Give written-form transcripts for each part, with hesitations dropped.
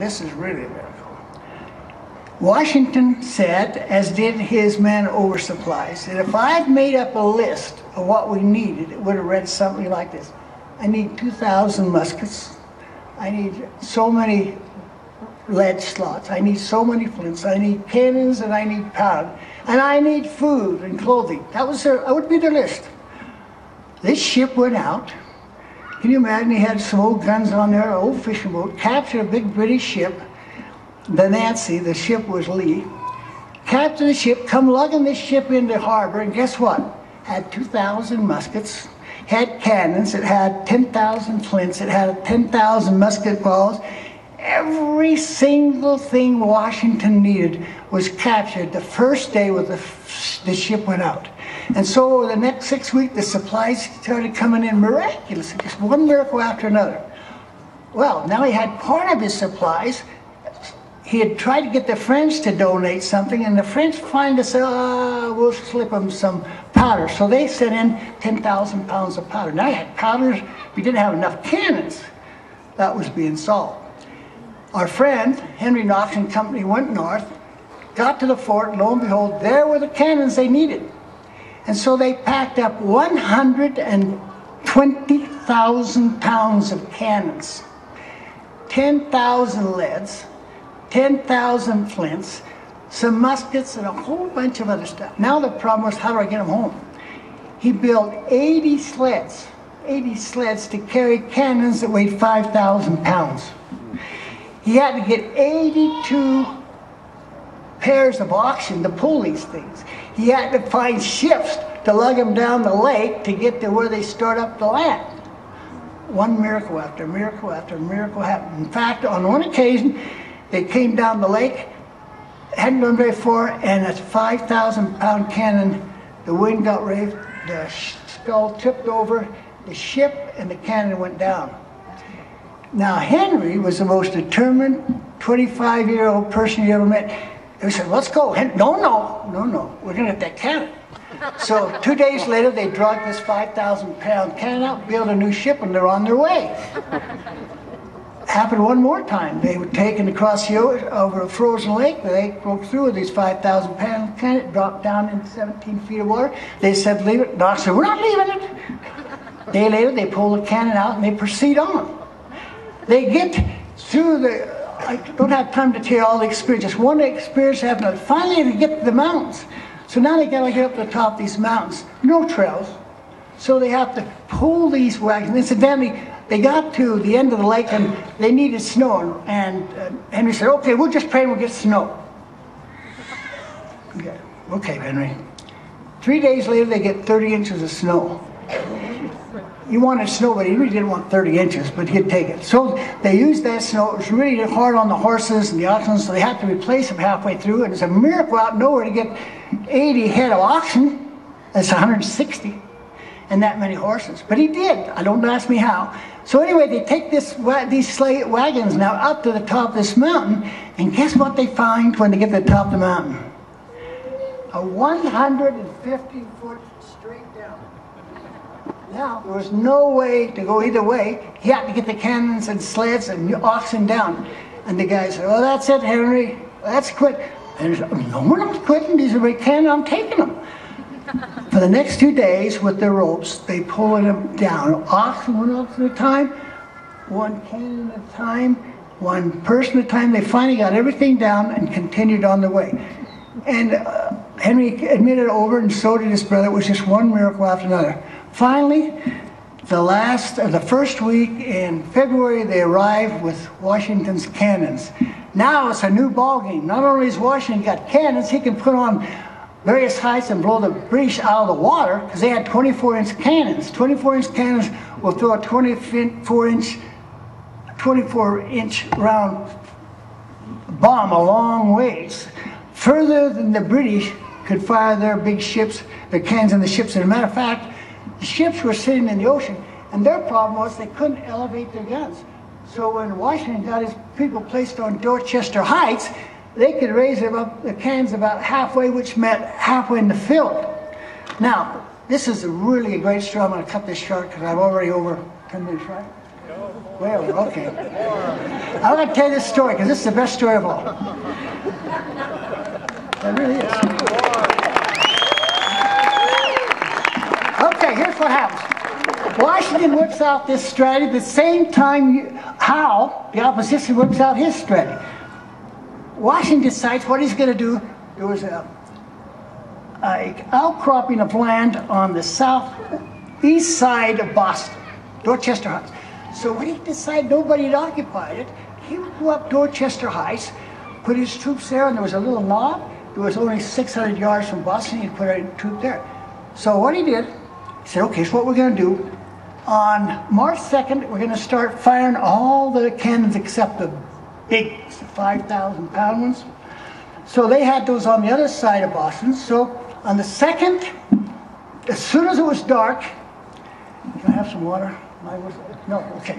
This is really a miracle. Washington said, as did his men over supplies, that if I'd made up a list of what we needed, it would have read something like this. I need 2,000 muskets. I need so many lead slots. I need so many flints. I need cannons, and I need powder. And I need food and clothing. That would be their list. This ship went out. Can you imagine? He had some old guns on there, an old fishing boat, captured a big British ship, the Nancy, the ship was Lee, captured the ship, come lugging this ship into harbor, and guess what? Had 2,000 muskets, had cannons, it had 10,000 flints, it had 10,000 musket balls. Every single thing Washington needed was captured the first day when the ship went out. And so over the next 6 weeks, the supplies started coming in miraculously, just one miracle after another. Well, now he had part of his supplies. He had tried to get the French to donate something, and the French finally said, we'll slip them some powder. So they sent in 10,000 pounds of powder. Now he had powders, we didn't have enough cannons. That was being solved. Our friend, Henry Knox and Company, went north, got to the fort, lo and behold, there were the cannons they needed. And so they packed up 120,000 pounds of cannons, 10,000 leads, 10,000 flints, some muskets, and a whole bunch of other stuff. Now the problem was, how do I get them home? He built 80 sleds to carry cannons that weighed 5,000 pounds. He had to get 82 pairs of oxen to pull these things. He had to find ships to lug them down the lake to get to where they stored up the land. One miracle after miracle after miracle happened. In fact, on one occasion, they came down the lake, hadn't gone very far, and a 5,000-pound cannon, the wind got raised, the skull tipped over, the ship and the cannon went down. Now, Henry was the most determined 25-year-old person you ever met. He said, let's go. No, we're going to get that cannon. So 2 days later, they dragged this 5,000-pound cannon out, built a new ship, and they're on their way. Happened one more time. They were taken across the ocean over a frozen lake. They broke through with these 5,000-pound cannon, dropped down in 17 feet of water. They said, leave it. Knox said, we're not leaving it. A day later, they pull the cannon out, and they proceed on. They get through the... I don't have time to tell you all the experience. Just one experience happened. Finally, they get to the mountains. So now they got to get up to the top of these mountains. No trails. So they have to pull these wagons. Incidentally, they got to the end of the lake and they needed snow. And Henry said, okay, we'll just pray and we'll get snow. Okay, Henry. 3 days later, they get 30 inches of snow. He wanted snow, but he really didn't want 30 inches, but he'd take it. So they used that snow. It was really hard on the horses and the oxen, so they had to replace them halfway through. And it's a miracle out of nowhere to get 80 head of oxen. That's 160, and that many horses. But he did. Don't ask me how. So anyway, they take these wagons now up to the top of this mountain, and guess what they find when they get to the top of the mountain? A 150-foot straight down. Now, there was no way to go either way. He had to get the cannons and sleds and oxen down. And the guy said, oh, that's it, Henry. Let's quit. And he said, no, we're not quitting. These are my cannons. I'm taking them. For the next 2 days, with their ropes, they pulled them down. Oxen, one oxen at a time, one cannon at a time, one person at a time. They finally got everything down and continued on their way. And Henry admitted over, and so did his brother. It was just one miracle after another. Finally, the first week in February, they arrived with Washington's cannons. Now it's a new ballgame. Not only has Washington got cannons, he can put on various heights and blow the British out of the water, because they had 24-inch cannons. 24-inch cannons will throw a 24-inch round bomb a long ways, further than the British could fire their big ships, their cannons in the ships. As a matter of fact, the ships were sitting in the ocean, and their problem was they couldn't elevate their guns. So when Washington got his people placed on Dorchester Heights, they could raise them up, the cannons about halfway, which meant halfway in the field. Now, this is really a great story. I'm going to cut this short because I'm already over 10 minutes, right? Way over, okay. I'm going to tell you this story because this is the best story of all. It really is. Okay, here's what happens. Washington works out this strategy at the same time Howe, the opposition, works out his strategy. Washington decides what he's going to do. There was a outcropping of land on the southeast side of Boston, Dorchester Heights. So when he decided nobody had occupied it, he would go up Dorchester Heights, put his troops there, and there was a little knob. It was only 600 yards from Boston. He'd put a troop there. So what he did, he said, okay, so what we're going to do, on March 2nd, we're going to start firing all the cannons except the big 5,000-pound ones. So they had those on the other side of Boston. So on the 2nd, as soon as it was dark, can I have some water? No, okay.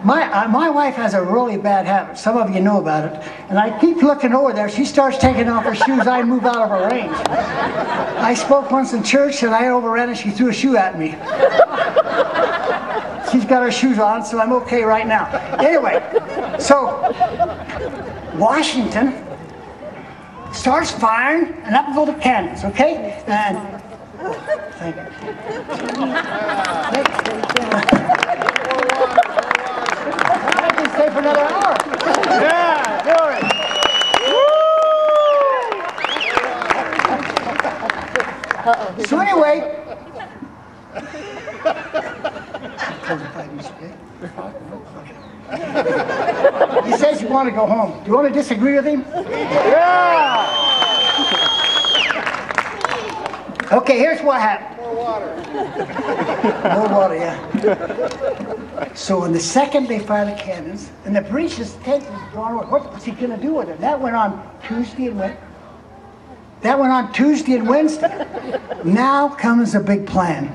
My wife has a really bad habit. Some of you know about it. And I keep looking over there. She starts taking off her shoes. I move out of her range. I spoke once in church and I overran and she threw a shoe at me. She's got her shoes on, so I'm okay right now. Anyway, so Washington starts firing and up go the cannons, okay? And thank you. I can stay for another hour. Yeah, do it. Woo! So anyway, he says you want to go home. Do you want to disagree with him? Yeah! Okay, here's what happened. More water. More water, yeah. So on the 2nd, they fired the cannons, and the British attention was drawn over. What's he going to do with it? That went on Tuesday and Wednesday. Now comes a big plan.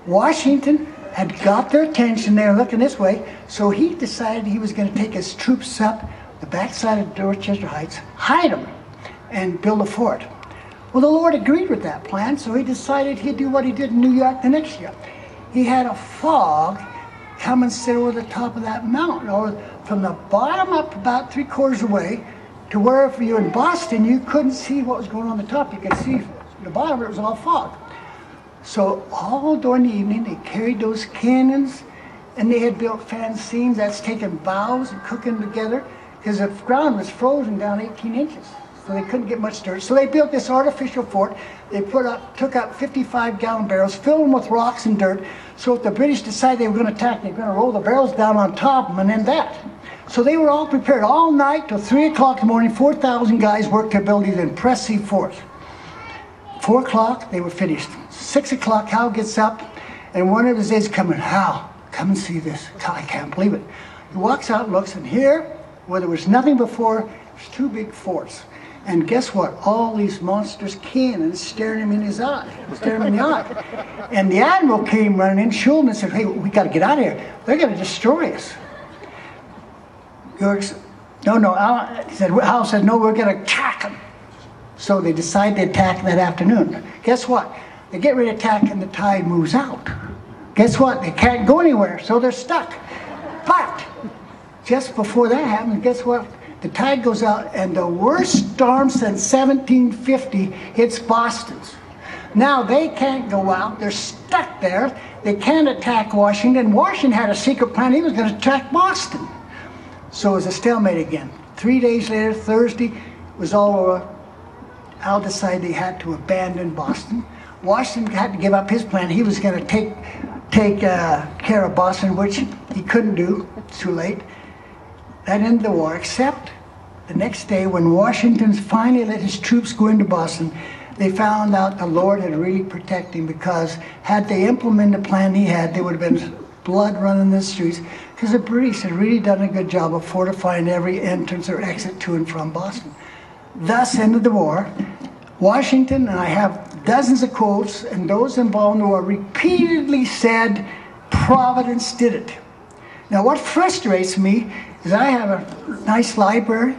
Washington had got their attention. They were looking this way, so he decided he was going to take his troops up the backside of Dorchester Heights, hide them, and build a fort. Well, the Lord agreed with that plan, so he decided he'd do what he did in New York the next year. He had a fog come and sit over the top of that mountain, or from the bottom up about 3/4 away to where if you're in Boston, you couldn't see what was going on the top. You could see the bottom, it was all fog. So all during the evening, they carried those cannons, and they had built fanzines. That's taking boughs and cooking together, because the ground was frozen down 18 inches. So they couldn't get much dirt. So they built this artificial fort. They took up 55-gallon barrels, filled them with rocks and dirt. So if the British decided they were going to attack, they were going to roll the barrels down on top of them and then that. So they were all prepared all night till 3 o'clock in the morning. 4,000 guys worked to build these impressive forts. 4 o'clock, they were finished. 6 o'clock, Hal gets up, and one of his aides coming, Hal, come and see this. I can't believe it. He walks out and looks, and here, where there was nothing before, there's 2 big forts. And guess what? All these monstrous cannons staring him in his eye, staring him in the eye. And the admiral came running in, Schulman, and said, hey, we got to get out of here. They're going to destroy us. Hal said, no, we're going to attack them. So they decide to attack that afternoon. Guess what? They get ready to attack and the tide moves out. Guess what? They can't go anywhere, so they're stuck. But just before that happens, guess what? The tide goes out and the worst storm since 1750 hits Boston. Now they can't go out. They're stuck there. They can't attack Washington. Washington had a secret plan. He was going to attack Boston. So it was a stalemate again. 3 days later, Thursday, it was all over. Al decided he had to abandon Boston. Washington had to give up his plan. He was going to take care of Boston, which he couldn't do. It's too late. That ended the war, except the next day when Washington finally let his troops go into Boston, they found out the Lord had really protected him, because had they implemented the plan he had, there would have been blood running in the streets, because the British had really done a good job of fortifying every entrance or exit to and from Boston. Thus ended the war. Washington, and I have dozens of quotes, and those involved in the war repeatedly said, Providence did it. Now what frustrates me is I have a nice library,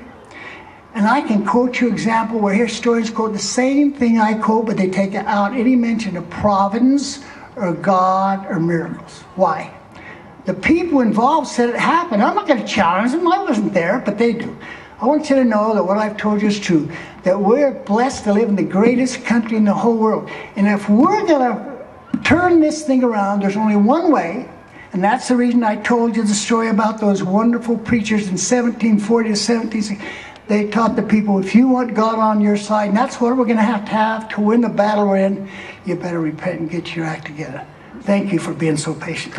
and I can quote you an example where historians quote the same thing I quote, but they take out any mention of providence or God or miracles. Why? The people involved said it happened. I'm not going to challenge them. I wasn't there, but they do. I want you to know that what I've told you is true, that we're blessed to live in the greatest country in the whole world. And if we're going to turn this thing around, there's only one way, and that's the reason I told you the story about those wonderful preachers in 1740 to 1760. They taught the people, if you want God on your side, and that's what we're going to have to win the battle we're in, you better repent and get your act together. Thank you for being so patient.